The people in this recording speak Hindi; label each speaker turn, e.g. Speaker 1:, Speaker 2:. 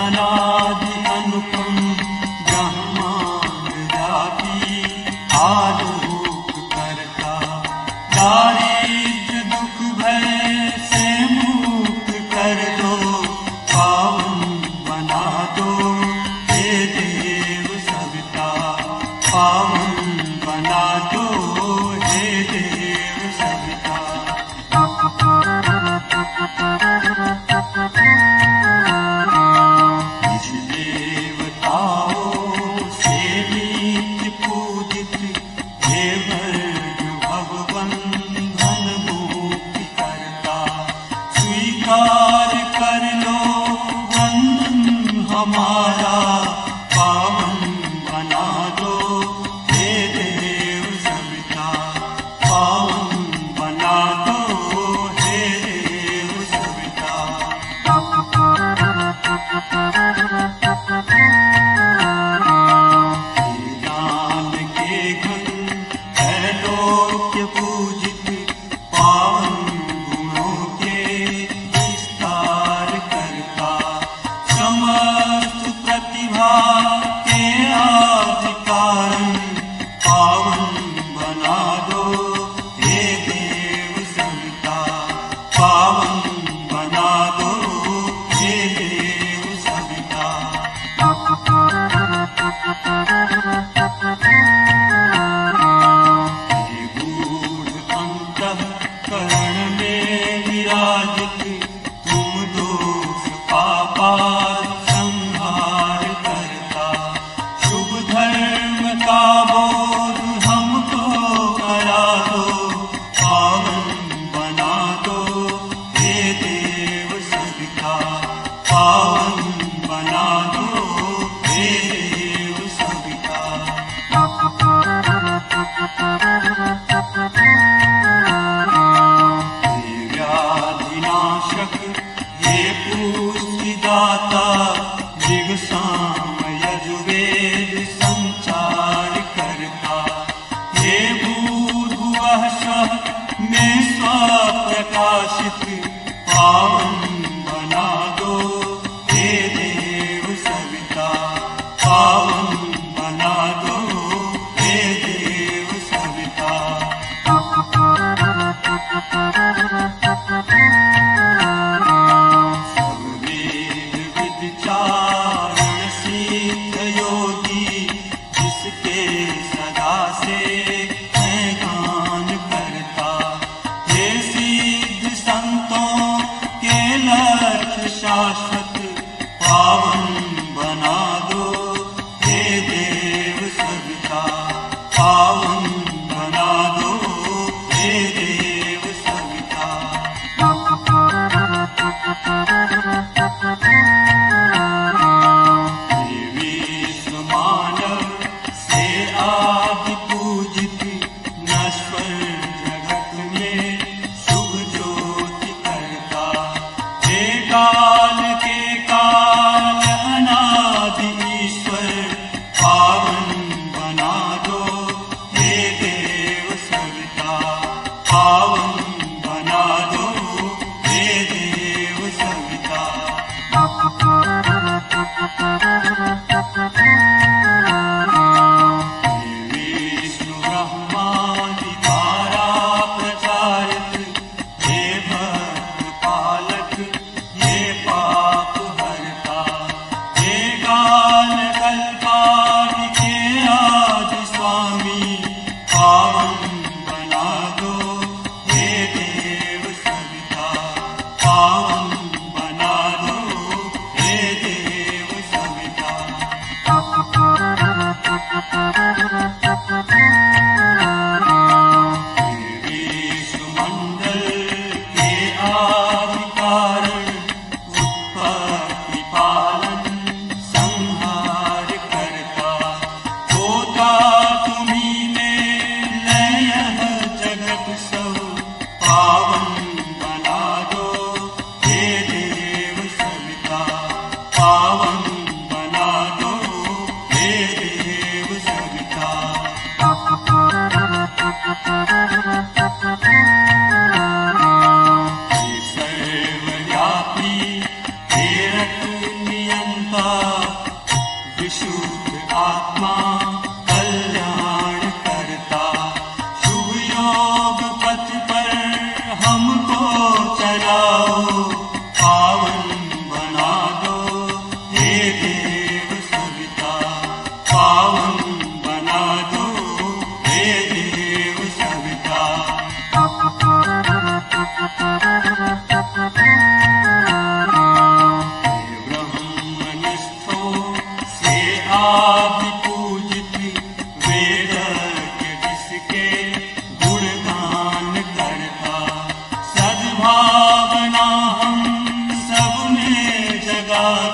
Speaker 1: अनादि अनुपम ब्रह्मांड व्यापी आलोक करता, दारिद्र्य दुख भय से मुक्त कर दो, पावन बना दो हे देव सविता, पावन बना दो हे देव सविता। स्वीकार कर लो वंदन हमारा, पावन बना दो हे देव सविता, पावन बना दो हे देव सविता। ज्ञान के घन त्रैलोक्य पूजित, पावन गुणों के समस्त प्रतिभा के आदि कारण, पावन बना दो हे देव सविता, पावन बना दो हे देव सविता। हे गूढ़ अंतःकरण में विराजित, तुम दोष पापा संहार करता, शुभ धर्म का बोध हमको करा दो, पावन बना दो हे देव सविता, पावन बना दो हे देव सविता। हे व्याधिनाशक हे पुष्टिदाता, जिगसाम यजुर्वेद संचार करता, हे भूर्भुवः स्वः में स्वप्रकाशित, पावन बना दो हे देव सविता, पावन बना दो हे देव सविता। चारण सिद्ध योगी, जिसके सदा से मैं गान करता, हे सिद्ध संतों के लक्ष्य शाश्वत, पावन बना दो हे देव सविता, पावन बना दो हे देव सविता। आदि पूजित, नश्वर जगत में शुभ ज्योति करता, हे काल के काल अनादि ईश्वर, पावन बना दो हे देव सविता, पावन बना दो हे देव सविता। पावन बना दो हे देव सविता, पावन बना दो हे देव सविता। विश्वमंडल के आदि कारण, उत्पत्ति पालन संहार करता, होता तुम्हीं में लय जगत सब, पावन बना दो हे देव सविता, पावन